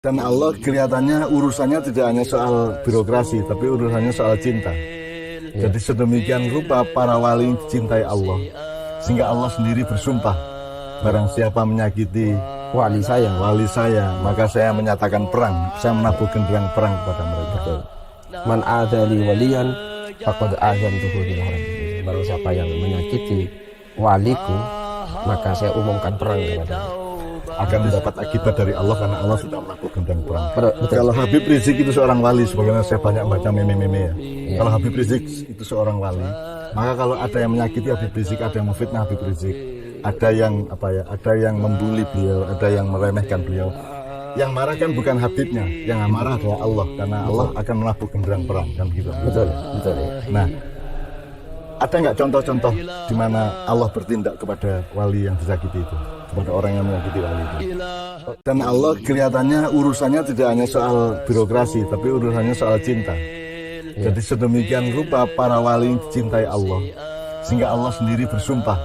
Dan Allah kelihatannya urusannya tidak hanya soal birokrasi, tapi urusannya soal cinta. Jadi sedemikian rupa para wali dicintai Allah, sehingga Allah sendiri bersumpah, barang siapa menyakiti wali saya, maka saya menyatakan perang, saya menabuh genderang perang kepada mereka. man adali waliyan faqad azantuhu bil harb. Barang siapa yang menyakiti waliku, maka saya umumkan perang kepada akan mendapat akibat dari Allah karena Allah sudah menabuh genderang perang. Betul. Kalau Habib Rizik itu seorang wali, sebagaimana saya banyak baca meme-meme ya. Kalau Habib Rizik itu seorang wali, maka kalau ada yang menyakiti Habib Rizik, ada yang memfitnah Habib Rizik, ada yang membuli beliau, ada yang meremehkan beliau. Yang marah kan bukan Habibnya, yang marah adalah Allah, karena Allah akan menabuh genderang perang kan gitu. Betul. Nah, ada nggak contoh-contoh di mana Allah bertindak kepada wali yang disakiti itu, kepada orang yang menyakiti wali itu? Dan Allah kelihatannya urusannya tidak hanya soal birokrasi, tapi urusannya soal cinta. Jadi sedemikian rupa para wali dicintai Allah, sehingga Allah sendiri bersumpah,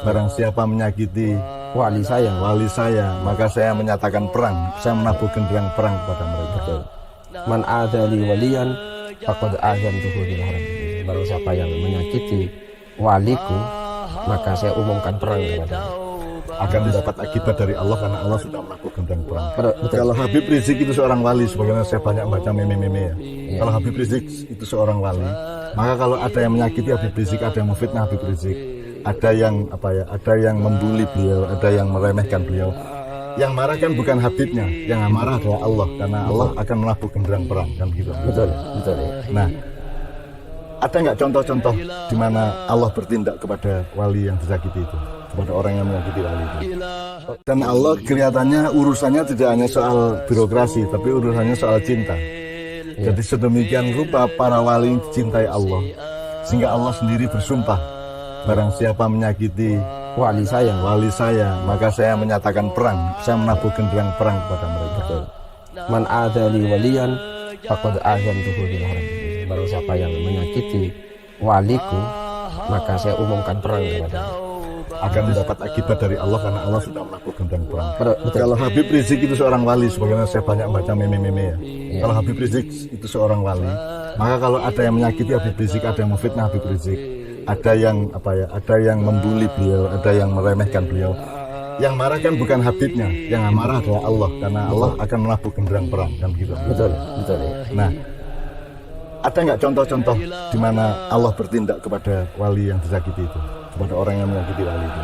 barang siapa menyakiti Wali saya, maka saya menyatakan perang, saya menabuh genderang perang kepada mereka. man adali waliyan faqad azantuhu bil harb. Barang siapa yang menyakiti waliku, maka saya umumkan perang kepada akan mendapat akibat dari Allah karena Allah sudah menabuh genderang perang. Betul. Kalau Habib Rizik itu seorang wali, sebagaimana saya banyak baca meme-meme ya. Kalau Habib Rizik itu seorang wali, maka kalau ada yang menyakiti Habib Rizik, ada yang memfitnah Habib Rizik, ada yang membuli beliau, ada yang meremehkan beliau. Yang marah kan bukan Habibnya, yang marah adalah Allah, karena Allah akan menabuh genderang perang kan gitu. Betul. Nah, ada nggak contoh-contoh di mana Allah bertindak kepada wali yang disakiti itu, kepada orang yang menyakiti wali itu? Dan Allah kelihatannya urusannya tidak hanya soal birokrasi, tapi urusannya soal cinta. Jadi sedemikian rupa para wali dicintai Allah, sehingga Allah sendiri bersumpah, barang siapa menyakiti Wali saya, maka saya menyatakan perang, saya menabuh genderang perang kepada mereka. man adali waliyan faqad azantuhu bil harb. Barang siapa yang menyakiti waliku, maka saya umumkan perang kepada akan mendapat akibat dari Allah karena Allah sudah menabuh genderang perang. Betul. Kalau Habib Rizik itu seorang wali, sebagaimana saya banyak baca meme-meme ya. Kalau Habib Rizik itu seorang wali, maka kalau ada yang menyakiti Habib Rizik, ada yang memfitnah Habib Rizik, ada yang membuli beliau, ada yang meremehkan beliau. Yang marah kan bukan Habibnya, yang marah adalah Allah, karena Allah akan menabuh genderang perang kan gitu. Betul. Nah, ada nggak contoh-contoh di mana Allah bertindak kepada wali yang disakiti itu, kepada orang yang menyakiti wali itu?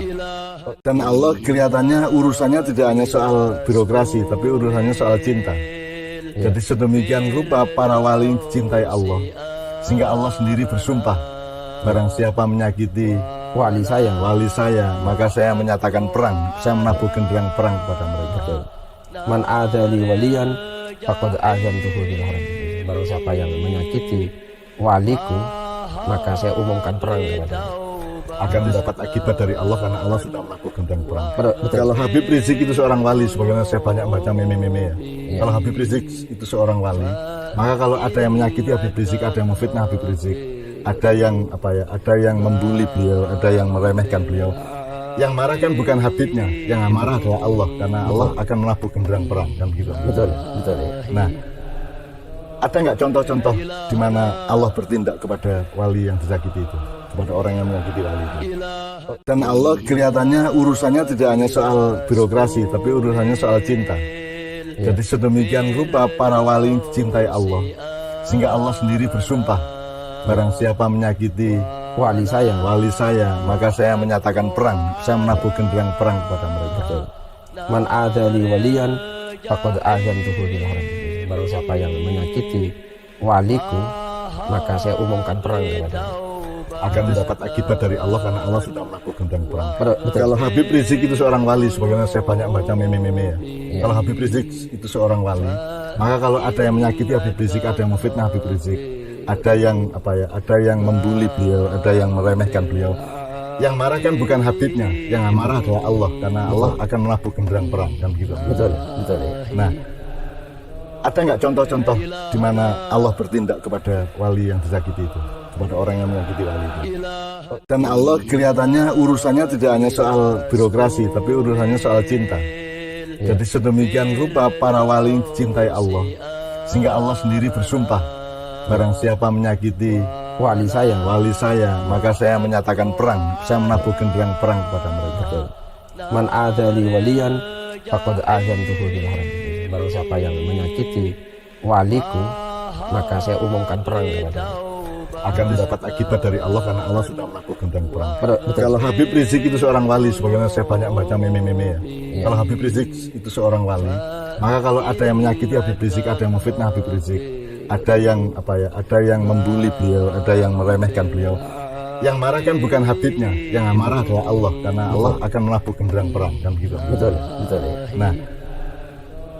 Dan Allah kelihatannya urusannya tidak hanya soal birokrasi, tapi urusannya soal cinta. Jadi sedemikian rupa para wali dicintai Allah, sehingga Allah sendiri bersumpah, barang siapa menyakiti Wali saya, maka saya menyatakan perang, saya menabuh genderang perang kepada mereka. man adali waliyan faqad azantuhu bil harb. Barang siapa yang menyakiti waliku, maka saya umumkan perang kepada akan mendapat akibat dari Allah karena Allah sudah menabuh genderang perang. Betul. Kalau Habib Rizik itu seorang wali, sebagaimana saya banyak baca meme-meme ya. Kalau Habib Rizik itu seorang wali, maka kalau ada yang menyakiti Habib Rizik, ada yang memfitnah Habib Rizik, ada yang membuli beliau, ada yang meremehkan beliau. Yang marah kan bukan Habibnya, yang marah adalah Allah, karena Allah akan menabuh genderang perang kan gitu. Betul. Nah, ada nggak contoh-contoh di mana Allah bertindak kepada wali yang disakiti itu, kepada orang yang menyakiti wali itu? Dan Allah kelihatannya urusannya tidak hanya soal birokrasi, tapi urusannya soal cinta. Jadi sedemikian rupa para wali dicintai Allah, sehingga Allah sendiri bersumpah, barang siapa menyakiti Wali saya, maka saya menyatakan perang, saya menabuh genderang perang kepada mereka. man adali waliyan faqad azantuhu bil harb. Barang siapa yang menyakiti waliku, maka saya umumkan perang kepada akan mendapat akibat dari Allah karena Allah sudah menabuh genderang perang. Betul. Kalau Habib Rizik itu seorang wali, sebagaimana saya banyak baca meme-meme ya. Kalau Habib Rizik itu seorang wali, maka kalau ada yang menyakiti Habib Rizik, ada yang memfitnah Habib Rizik, ada yang membuli beliau, ada yang meremehkan beliau. Yang marah kan bukan Habibnya, yang marah adalah Allah, karena Allah akan menabuh genderang perang kan gitu. Betul. Nah, ada nggak contoh-contoh di mana Allah bertindak kepada wali yang disakiti itu, kepada orang yang menyakiti wali itu? Dan Allah kelihatannya urusannya tidak hanya soal birokrasi, tapi urusannya soal cinta. Jadi sedemikian rupa para wali dicintai Allah, sehingga Allah sendiri bersumpah, barang siapa menyakiti wali saya, maka saya menyatakan perang, saya menabuh genderang perang kepada mereka. Man adzali waliyan faqad azantuhu bil harb. Barang siapa yang menyakiti waliku, maka saya umumkan perang kepadanya. Akan mendapat akibat dari Allah karena Allah sudah menabuh genderang perang. Betul. Kalau Habib Rizik itu seorang wali, sebagaimana saya banyak baca meme-meme ya. Kalau Habib Rizik itu seorang wali, maka kalau ada yang menyakiti Habib Rizik, ada yang memfitnah Habib Rizik, ada yang ada yang membuli beliau, ada yang meremehkan beliau, yang marah kan bukan Habibnya, yang marah adalah Allah, karena Allah akan menabuh genderang perang, kan gitu. Betul. Nah,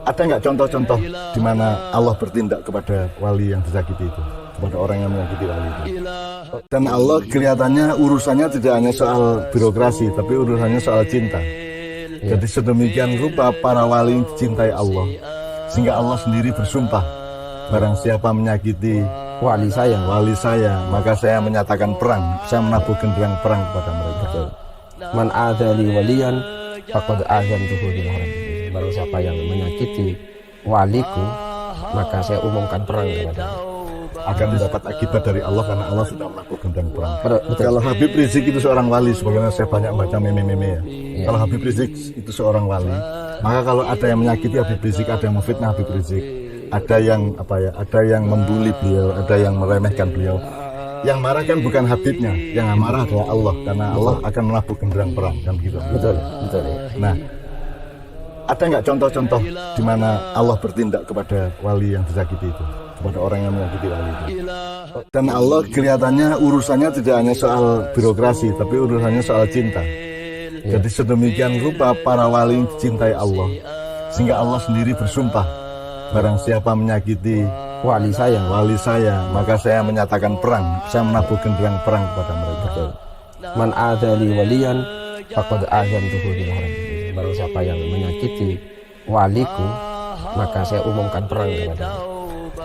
ada nggak contoh-contoh di mana Allah bertindak kepada wali yang disakiti itu, kepada orang yang menyakiti wali itu? Dan Allah kelihatannya urusannya tidak hanya soal birokrasi, tapi urusannya soal cinta. Jadi sedemikian rupa para wali dicintai Allah, sehingga Allah sendiri bersumpah, barang siapa menyakiti Wali saya, maka saya menyatakan perang, saya menabuh genderang perang kepada mereka. Man adzali waliyan faqad azantuhu bil harb. Barang siapa yang menyakiti waliku, maka saya umumkan perang kepadanya. Akan mendapat akibat dari Allah karena Allah sudah menabuh genderang perang. Betul. Kalau Habib Rizik itu seorang wali, sebagaimana saya banyak baca meme-meme ya. Kalau Habib Rizik itu seorang wali, maka kalau ada yang menyakiti Habib Rizik, ada yang memfitnah Habib Rizik, ada yang ada yang membuli beliau, ada yang meremehkan beliau, yang marah kan bukan Habibnya, yang marah adalah Allah, karena Allah akan menabuh genderang perang, kan gitu. Betul. Nah, ada nggak contoh-contoh di mana Allah bertindak kepada wali yang disakiti itu, kepada orang yang menyakiti wali itu? Dan Allah kelihatannya urusannya tidak hanya soal birokrasi, tapi urusannya soal cinta. Jadi sedemikian rupa para wali dicintai Allah, sehingga Allah sendiri bersumpah, barang siapa menyakiti Wali saya, maka saya menyatakan perang, saya menabuh genderang perang kepada mereka. Man adzali waliyan faqad azantuhu bil harb. Barang siapa yang menyakiti waliku, maka saya umumkan perang kepadanya.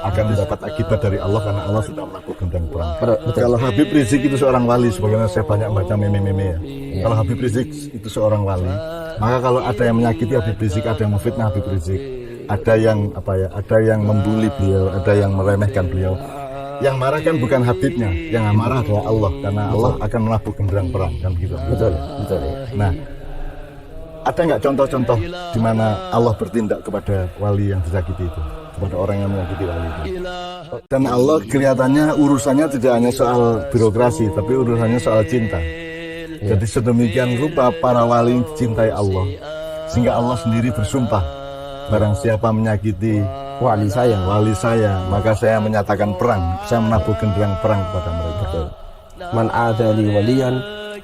Akan mendapat akibat dari Allah karena Allah sudah menabuh genderang perang. Betul. Kalau Habib Rizik itu seorang wali, sebagaimana saya banyak baca meme-meme ya. Kalau Habib Rizik itu seorang wali, maka kalau ada yang menyakiti Habib Rizik, ada yang memfitnah Habib Rizik, ada yang ada yang membuli beliau, ada yang meremehkan beliau, yang marah kan bukan Habibnya, yang marah adalah Allah, karena Allah akan menabuh genderang perang, kan gitu. Betul. Nah, ada nggak contoh-contoh di mana Allah bertindak kepada wali yang disakiti itu, kepada orang yang menyakiti wali itu? Dan Allah kelihatannya urusannya tidak hanya soal birokrasi, tapi urusannya soal cinta. Jadi sedemikian rupa para wali dicintai Allah, sehingga Allah sendiri bersumpah, barang siapa menyakiti Wali saya, maka saya menyatakan perang, saya menabuh genderang perang kepada mereka. Man adzali waliyan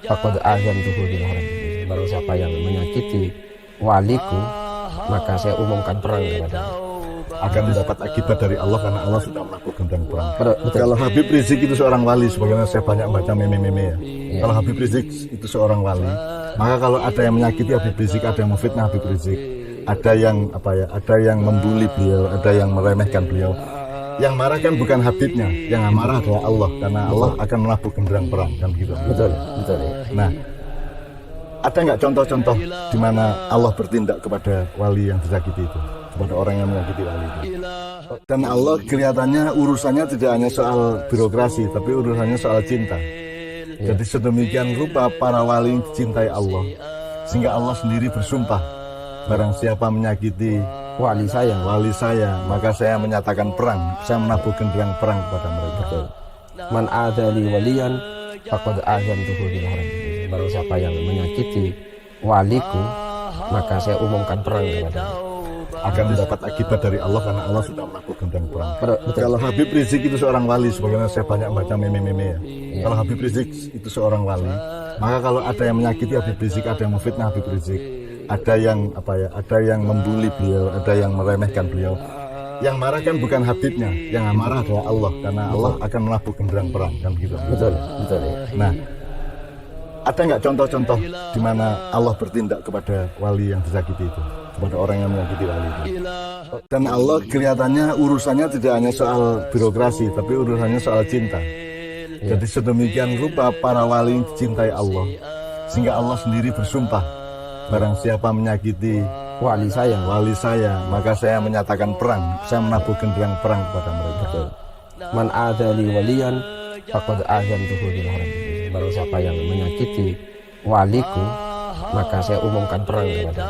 faqad azantuhu bil harb. Barang siapa yang menyakiti waliku, maka saya umumkan perang kepadanya. Akan mendapat akibat dari Allah karena Allah sudah menabuh genderang perang. Betul. Kalau Habib Rizik itu seorang wali, sebagaimana saya banyak baca meme-meme ya. Kalau Habib Rizik itu seorang wali, maka kalau ada yang menyakiti Habib Rizik, ada yang memfitnah Habib Rizik, ada yang ada yang membuli beliau, ada yang meremehkan beliau, yang marah kan bukan Habibnya, yang marah adalah Allah, karena Allah akan menabuh genderang perang, kan gitu. Betul. Nah, ada nggak contoh-contoh di mana Allah bertindak kepada wali yang disakiti itu, kepada orang yang menyakiti wali itu? Dan Allah kelihatannya urusannya tidak hanya soal birokrasi, tapi urusannya soal cinta. Jadi sedemikian rupa para wali dicintai Allah, sehingga Allah sendiri bersumpah, barang siapa menyakiti Wali saya, maka saya menyatakan perang, saya menabuh genderang perang kepada mereka. Man adzali waliyan faqad azantuhu bil harb. Barang siapa yang menyakiti waliku, maka saya umumkan perang kepadanya. Akan mendapat akibat dari Allah karena Allah sudah menabuh genderang perang. Betul. Kalau Habib Rizik itu seorang wali, sebagaimana saya banyak baca meme-meme ya. Kalau Habib Rizik itu seorang wali, maka kalau ada yang menyakiti Habib Rizik, ada yang memfitnah Habib Rizik, ada yang ada yang membuli beliau, ada yang meremehkan beliau, yang marah kan bukan Habibnya, yang marah adalah Allah, karena Allah akan menabuh genderang perang, kan gitu. Betul. Nah, ada nggak contoh-contoh di mana Allah bertindak kepada wali yang disakiti itu, kepada orang yang menyakiti wali itu? Dan Allah kelihatannya urusannya tidak hanya soal birokrasi, tapi urusannya soal cinta. Jadi sedemikian rupa para wali dicintai Allah, sehingga Allah sendiri bersumpah, barang siapa menyakiti wali saya, maka saya menyatakan perang, saya menabuh genderang perang kepada mereka. betul. Man adali waliyan faqad azantuhu bil harb. Barang siapa yang menyakiti waliku, maka saya umumkan perang kepadanya.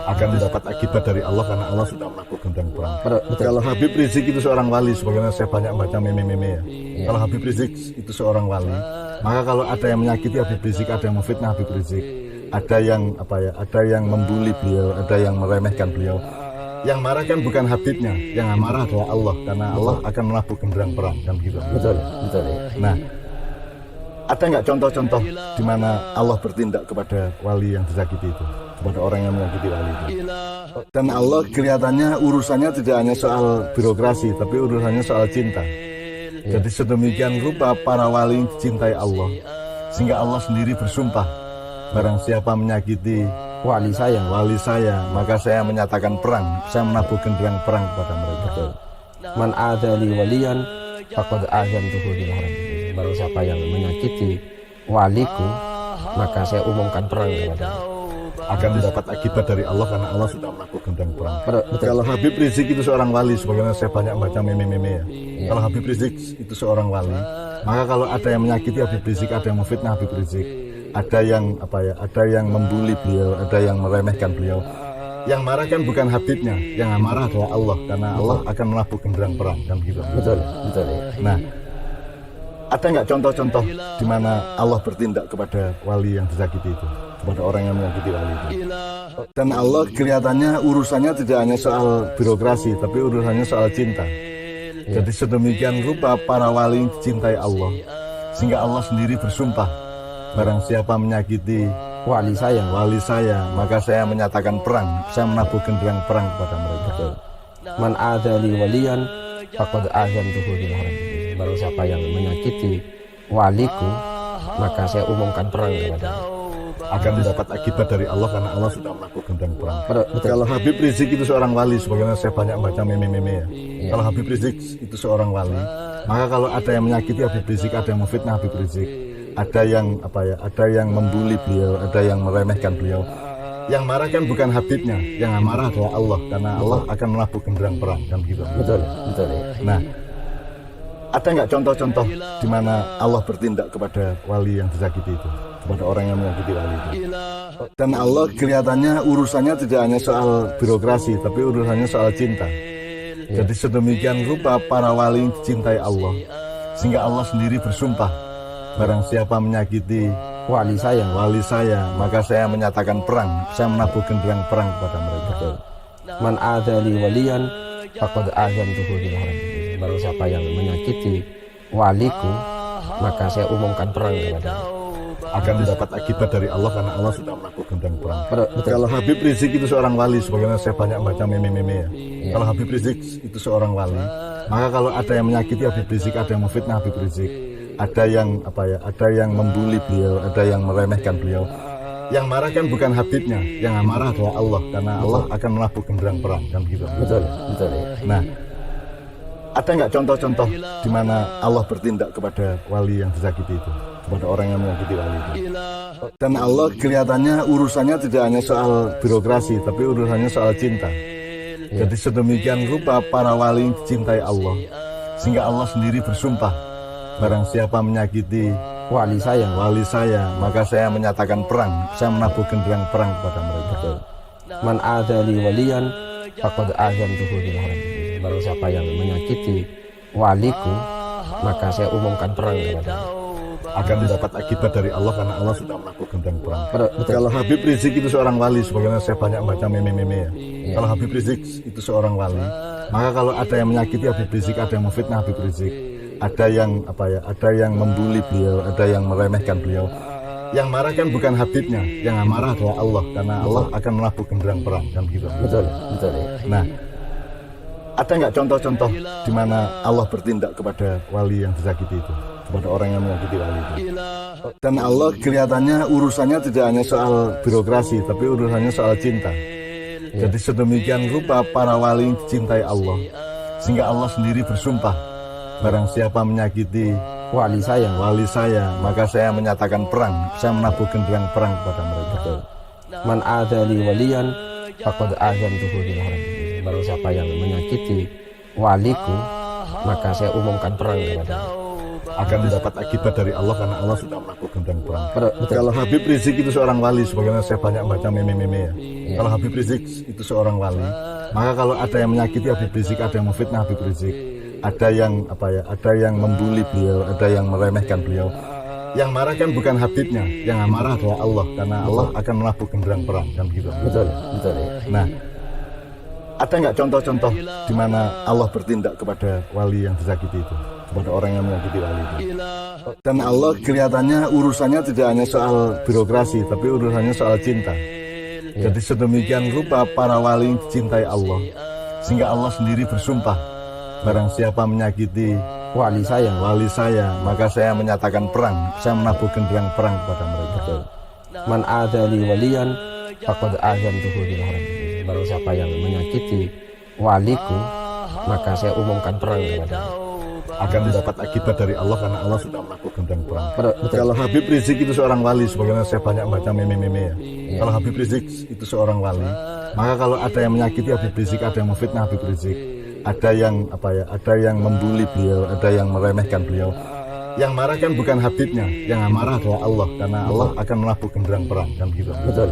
Akan mendapat akibat dari Allah karena Allah sudah menabuh genderang perang. Betul. Kalau Habib Rizik itu seorang wali, sebagaimana saya banyak baca meme-meme ya. Iya. Kalau Habib Rizik itu seorang wali, maka kalau ada yang menyakiti Habib Rizik, ada yang memfitnah Habib Rizik, ada yang ada yang membuli beliau, ada yang meremehkan beliau. Yang marah kan bukan Habibnya, yang marah adalah Allah, karena Allah akan menabuh genderang perang, kan gitu. Betul. Nah, ada nggak contoh-contoh di mana Allah bertindak kepada wali yang disakiti itu, kepada orang yang menyakiti wali itu? Dan Allah kelihatannya urusannya tidak hanya soal birokrasi, tapi urusannya soal cinta. Jadi sedemikian rupa para wali dicintai Allah, sehingga Allah sendiri bersumpah, barang siapa menyakiti Wali saya, maka saya menyatakan perang, saya menabuh genderang perang kepada mereka. betul. Man adali waliyan faqad azantuhu bil harb. Barang siapa yang menyakiti waliku, maka saya umumkan perang kepadanya. Akan mendapat akibat dari Allah karena Allah sudah menabuh genderang perang. Betul. Kalau Habib Rizik itu seorang wali, sebagaimana saya banyak baca meme-meme ya. Iya. Kalau Habib Rizik itu seorang wali, maka kalau ada yang menyakiti Habib Rizik, ada yang memfitnah Habib Rizik, ada yang ada yang membuli beliau, ada yang meremehkan beliau. Yang marah kan bukan Habibnya, yang marah adalah Allah, karena Allah akan menabuh genderang perang, kan gitu. Betul. Nah, ada nggak contoh-contoh di mana Allah bertindak kepada wali yang disakiti itu, kepada orang yang menyakiti wali itu? Dan Allah kelihatannya urusannya tidak hanya soal birokrasi, tapi urusannya soal cinta. Jadi sedemikian rupa para wali dicintai Allah, sehingga Allah sendiri bersumpah, barang siapa menyakiti Wali saya, maka saya menyatakan perang, saya menabuh genderang perang kepada mereka. betul. Man adali waliyan faqad azantuhu bil harb. Barang siapa yang menyakiti waliku, maka saya umumkan perang kepadanya. Akan mendapat akibat dari Allah karena Allah sudah menabuh genderang perang. Betul. Kalau Habib Rizik itu seorang wali, sebagaimana saya banyak baca meme-meme ya. Iya. Kalau Habib Rizik itu seorang wali, maka kalau ada yang menyakiti Habib Rizik, ada yang memfitnah Habib Rizik, ada yang ada yang membuli beliau, ada yang meremehkan beliau. Yang marah kan bukan Habibnya, yang marah adalah Allah, karena Allah akan menabuh genderang perang, kan gitu. Betul. Nah, ada nggak contoh-contoh di mana Allah bertindak kepada wali yang disakiti itu, kepada orang yang menyakiti wali itu? Dan Allah kelihatannya urusannya tidak hanya soal birokrasi, tapi urusannya soal cinta. Jadi sedemikian rupa para wali dicintai Allah, sehingga Allah sendiri bersumpah, barang siapa menyakiti Wali saya, maka saya menyatakan perang, saya menabuh genderang perang kepada mereka. betul. Man adali waliyan faqad azantuhu bil harb. Barang siapa yang menyakiti waliku, maka saya umumkan perang kepadanya. Akan mendapat akibat dari Allah karena Allah sudah menabuh genderang perang. Betul. Kalau Habib Rizik itu seorang wali, sebagaimana saya banyak baca meme-meme ya. Iya. Kalau Habib Rizik itu seorang wali, maka kalau ada yang menyakiti Habib Rizik, ada yang memfitnah Habib Rizik, ada yang ada yang membuli beliau, ada yang meremehkan beliau. Yang marah kan bukan Habibnya, yang marah adalah Allah, karena Allah akan menabuh genderang perang, kan gitu. Betul. Nah, ada nggak contoh-contoh di mana Allah bertindak kepada wali yang disakiti itu, kepada orang yang menyakiti wali itu? Dan Allah kelihatannya urusannya tidak hanya soal birokrasi, tapi urusannya soal cinta. Jadi sedemikian rupa para wali dicintai Allah, sehingga Allah sendiri bersumpah, barang siapa menyakiti Wali saya, maka saya menyatakan perang, saya menabuh genderang perang kepada mereka. betul. Man adali waliyan faqad azantuhu bil harb. Barang siapa yang menyakiti waliku, maka saya umumkan perang kepadanya. Akan mendapat akibat dari Allah karena Allah sudah menabuh genderang perang. Betul. Kalau Habib Rizik itu seorang wali, sebagaimana saya banyak baca meme-meme ya. Iya. Kalau Habib Rizik itu seorang wali, maka kalau ada yang menyakiti Habib Rizik, ada yang memfitnah Habib Rizik, ada yang ada yang membuli beliau, ada yang meremehkan beliau. Yang marah kan bukan Habibnya, yang marah adalah Allah, karena Allah akan menabuh genderang perang, kan gitu. Betul. Nah, ada nggak contoh-contoh di mana Allah bertindak kepada wali yang disakiti itu, kepada orang yang menyakiti wali itu? Dan Allah kelihatannya urusannya tidak hanya soal birokrasi, tapi urusannya soal cinta. Jadi sedemikian rupa para wali dicintai Allah, sehingga Allah sendiri bersumpah, barang siapa menyakiti Wali saya, maka saya menyatakan perang, saya menabuh genderang perang kepada mereka. betul. Man adali waliyan faqad azantuhu bil harbi. Barang siapa yang menyakiti waliku, maka saya umumkan perang kepadanya. Akan mendapat akibat dari Allah karena Allah sudah melakukan perang. Betul. Kalau Habib Rizik itu seorang wali, sebagaimana saya banyak baca meme-meme ya. Kalau Habib Rizik itu seorang wali, maka kalau ada yang menyakiti Habib Rizik, ada yang memfitnah Habib Rizik, ada yang ada yang membuli beliau, ada yang meremehkan beliau. Yang marah kan bukan Habibnya, yang marah adalah Allah, karena Allah akan melakukan perang kan gitu. Betul. Nah, ada nggak contoh-contoh di mana Allah bertindak kepada wali yang disakiti itu, kepada orang yang menyakiti wali itu? Dan Allah kelihatannya urusannya tidak hanya soal birokrasi, tapi urusannya soal cinta. Jadi sedemikian rupa para wali dicintai Allah, sehingga Allah sendiri bersumpah, barang siapa menyakiti Wali saya, maka saya menyatakan perang, saya menabuhkan perang kepada mereka. Man adali waliyan faqad azantuhu bil harbi. Barang siapa yang menyakiti waliku, maka saya umumkan perang kepadanya. Akan mendapat akibat dari Allah karena Allah sudah melakukan perang. Betul. Kalau Habib Rizik itu seorang wali, sebagaimana saya banyak baca meme-meme ya. Kalau Habib Rizik itu seorang wali, maka kalau ada yang menyakiti Habib Rizik, ada yang memfitnah Habib Rizik, ada yang ada yang membuli beliau, ada yang meremehkan beliau. Yang marah kan bukan Habibnya, yang marah adalah Allah, karena Allah akan melakukan perang kan gitu. Betul.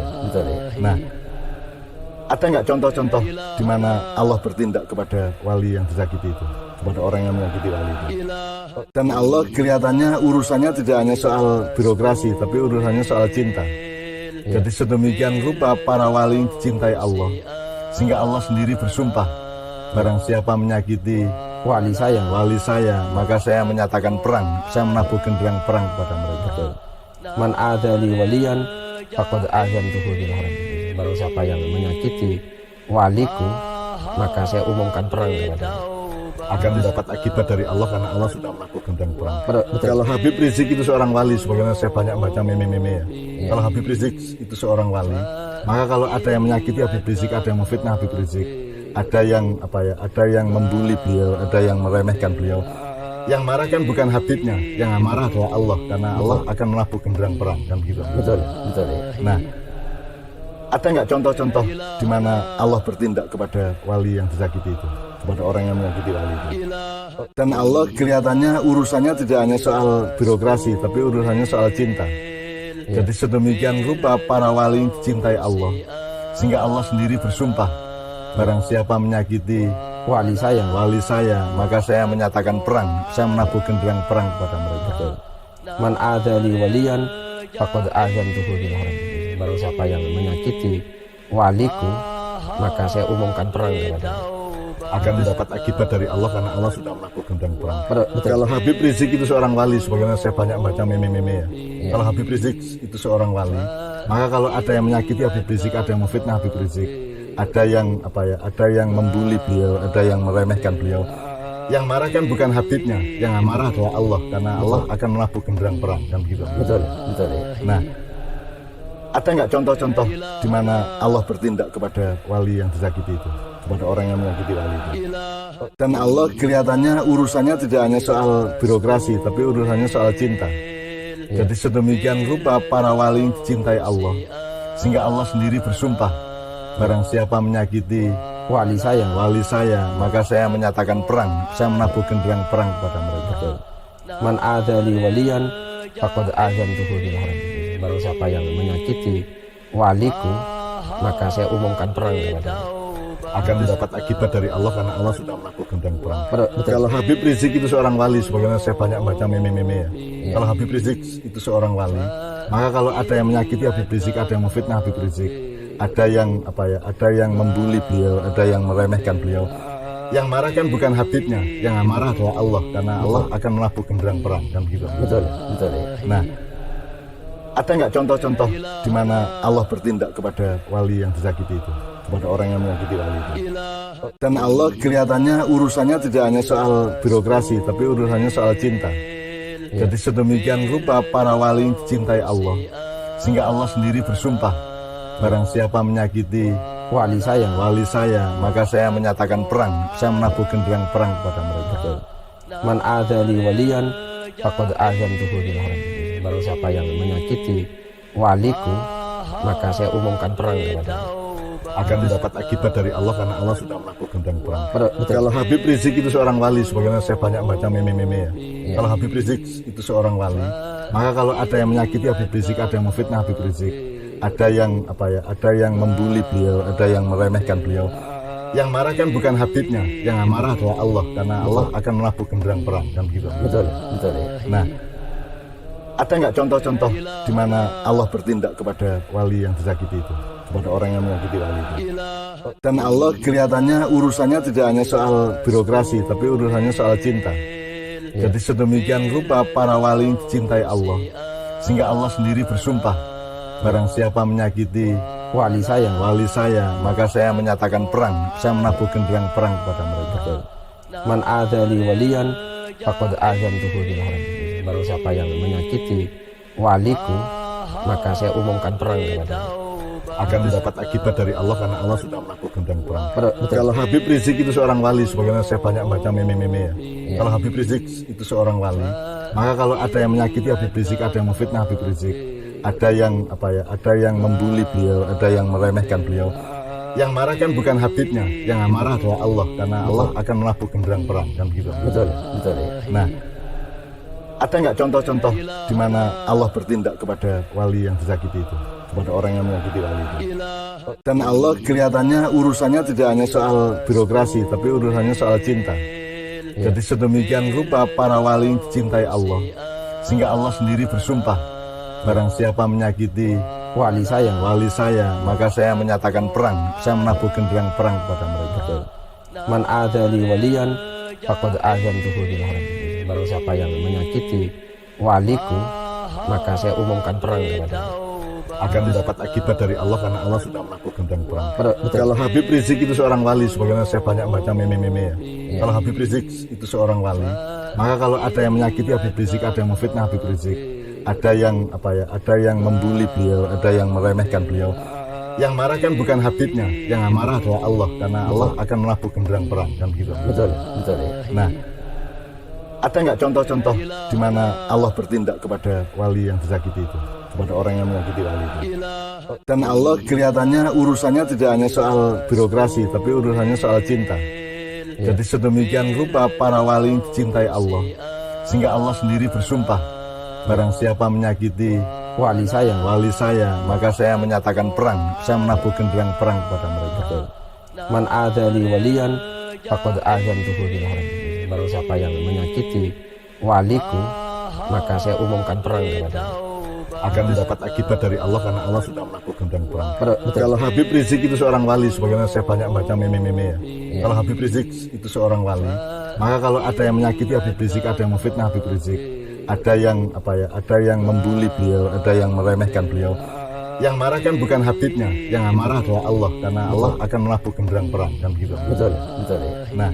Nah, ada nggak contoh-contoh di mana Allah bertindak kepada wali yang disakiti itu, kepada orang yang menyakiti wali itu? Dan Allah kelihatannya urusannya tidak hanya soal birokrasi, tapi urusannya soal cinta. Jadi sedemikian rupa para wali dicintai Allah, sehingga Allah sendiri bersumpah, barang siapa menyakiti Wali saya, maka saya menyatakan perang, saya menabuhkan perang kepada mereka. Man adali waliyan faqad azantuhu bil harbi. Barang siapa yang menyakiti waliku, maka saya umumkan perang kepadanya. Akan mendapat akibat dari Allah karena Allah sudah melakukan perang. Betul. Kalau Habib Rizik itu seorang wali, sebagaimana saya banyak baca meme-meme ya. Kalau Habib Rizik itu seorang wali, maka kalau ada yang menyakiti Habib Rizik, ada yang memfitnah Habib Rizik, ada yang ada yang membuli beliau, ada yang meremehkan beliau. Yang marah kan bukan Habibnya, yang marah adalah Allah, karena Allah akan melakukan perang kan gitu. Betul. Nah, ada nggak contoh-contoh di mana Allah bertindak kepada wali yang disakiti itu, kepada orang yang menyakiti wali itu? Dan Allah kelihatannya urusannya tidak hanya soal birokrasi, tapi urusannya soal cinta. Jadi sedemikian rupa para wali dicintai Allah, sehingga Allah sendiri bersumpah, barang siapa menyakiti Wali saya, maka saya menyatakan perang, saya menabuhkan perang kepada mereka. Man adali waliyan faqad azantuhu bil harbi. Barang siapa yang menyakiti waliku, maka saya umumkan perang kepadanya. Akan mendapat akibat dari Allah karena Allah sudah melakukan perang. Betul. Kalau Habib Rizik itu seorang wali, sebagaimana saya banyak baca meme-meme ya. Kalau Habib Rizik itu seorang wali, maka kalau ada yang menyakiti Habib Rizik, ada yang memfitnah Habib Rizik, ada yang ada yang membuli beliau, ada yang meremehkan beliau. Yang marah kan bukan Habibnya, yang marah adalah Allah, karena Allah akan melakukan perang kan gitu. Betul. Nah, ada nggak contoh-contoh di mana Allah bertindak kepada wali yang disakiti itu, kepada orang yang menyakiti wali itu? Dan Allah kelihatannya urusannya tidak hanya soal birokrasi, tapi urusannya soal cinta. Jadi sedemikian rupa para wali dicintai Allah, sehingga Allah sendiri bersumpah, barang siapa menyakiti Wali saya, maka saya menyatakan perang, saya menabuhkan perang kepada mereka. Man adali waliyan faqad azantuhu bil harbi. Barang siapa yang menyakiti waliku, maka saya umumkan perang kepadanya. Akan mendapat akibat dari Allah karena Allah sudah melakukan perang. Betul. Kalau Habib Rizik itu seorang wali, sebagaimana saya banyak baca meme-meme ya. Kalau Habib Rizik itu seorang wali, maka kalau ada yang menyakiti Habib Rizik, ada yang memfitnah Habib Rizik, ada yang ada yang membuli beliau, ada yang meremehkan beliau. Yang marah kan bukan Habibnya, yang marah adalah Allah, karena Allah akan melakukan perang kan gitu. Betul. Nah, ada nggak contoh-contoh di mana Allah bertindak kepada wali yang disakiti itu, kepada orang yang menyakiti wali itu? Dan Allah kelihatannya urusannya tidak hanya soal birokrasi, tapi urusannya soal cinta. Jadi sedemikian rupa para wali dicintai Allah, sehingga Allah sendiri bersumpah, barang siapa menyakiti Wali saya, maka saya menyatakan perang, saya menabuhkan perang kepada mereka. Man adali waliyan faqad azantuhu bil harbi. Barang siapa yang menyakiti waliku, maka saya umumkan perang kepadanya. akan mendapat akibat dari Allah karena Allah sudah menabuh gendang perang. Betul. Kalau Habib Rizik itu seorang wali, sebagaimana saya banyak baca meme-meme ya. Iya. Kalau Habib Rizik itu seorang wali, maka kalau ada yang menyakiti Habib Rizik, ada yang memfitnah Habib Rizik, ada yang ada yang membuli beliau, ada yang meremehkan beliau. Yang marah kan bukan Habibnya, yang marah adalah Allah karena Allah akan menabuh gendang perang kan gitu. Betul ya. Nah, ada nggak contoh-contoh di mana Allah bertindak kepada wali yang disakiti itu, kepada orang yang menyakiti wali itu? Dan Allah kelihatannya urusannya tidak hanya soal birokrasi, tapi urusannya soal cinta. Jadi sedemikian rupa para wali dicintai Allah, sehingga Allah sendiri bersumpah, barang siapa menyakiti Wali saya, maka saya menyatakan perang, saya menabuh gendang perang kepada mereka. man adzali waliyan faqad azantuhu bil harb. Barang siapa yang menyakiti waliku, maka saya umumkan perang kepada Akan mendapat akibat dari Allah karena Allah sudah menabuh gendang perang. Betul. Kalau Habib Rizik itu seorang wali, sebagaimana saya banyak baca meme-meme ya. Iya. Kalau Habib Rizik itu seorang wali, maka kalau ada yang menyakiti Habib Rizik, ada yang memfitnah Habib Rizik, ada yang ada yang membuli beliau, ada yang meremehkan beliau. Yang marah kan bukan Habibnya, yang marah adalah Allah karena Allah akan menabuh gendang perang kan gitu. Betul ya. Nah, ada nggak contoh-contoh di mana Allah bertindak kepada wali yang disakiti itu, kepada orang yang menyakiti wali itu? Dan Allah kelihatannya urusannya tidak hanya soal birokrasi, tapi urusannya soal cinta. Jadi sedemikian rupa para wali dicintai Allah, sehingga Allah sendiri bersumpah, barang siapa menyakiti Wali saya, maka saya menyatakan perang, saya menabuh gendang perang kepada mereka. man adzali waliyan faqad azantuhu bil harb. Barang siapa yang menyakiti waliku, maka saya umumkan perang kepada Akan mendapat akibat dari Allah karena Allah sudah menabuh gendang perang. Betul. Kalau Habib Rizik itu seorang wali, sebagaimana saya banyak baca meme-meme ya. Iya. Kalau Habib Rizik itu seorang wali, maka kalau ada yang menyakiti Habib Rizik, ada yang memfitnah Habib Rizik, ada yang ada yang membuli beliau, ada yang meremehkan beliau. Yang marah kan bukan Habibnya, yang marah adalah Allah karena Allah akan menabuh gendang perang kan gitu. Betul ya. Nah, ada nggak contoh-contoh di mana Allah bertindak kepada wali yang disakiti itu, kepada orang yang menyakiti wali itu? Dan Allah kelihatannya urusannya tidak hanya soal birokrasi, tapi urusannya soal cinta. Jadi sedemikian rupa para wali dicintai Allah, sehingga Allah sendiri bersumpah, barang siapa menyakiti wali yang disakiti itu, maka saya menabuh gendang perang kan gitu. Betul ya. Nah, ada nggak contoh-contoh di mana Allah bertindak kepada wali yang disakiti itu, kepada orang yang menyakiti wali itu? Dan Allah kelihatannya urusannya tidak hanya soal birokrasi, tapi urusannya soal cinta. Jadi sedemikian rupa para wali dicintai Allah, sehingga Allah sendiri bersumpah, barang siapa menyakiti Wali saya, maka saya menyatakan perang, saya menabuh gendang perang kepada mereka. man adzali waliyan faqad azantuhu bil harb. Barang siapa yang menyakiti waliku, maka saya umumkan perang kepada Akan mendapat akibat dari Allah karena Allah sudah menabuh gendang perang. Betul. Kalau Habib Rizik itu seorang wali, sebagaimana saya banyak baca meme-meme ya. Iya. Kalau Habib Rizik itu seorang wali, maka kalau ada yang menyakiti Habib Rizik, ada yang memfitnah Habib Rizik, ada yang ada yang membuli beliau, ada yang meremehkan beliau. Yang marah kan bukan Habibnya, yang marah adalah Allah karena Allah akan menabuh gendang perang kan gitu. Betul ya. Nah,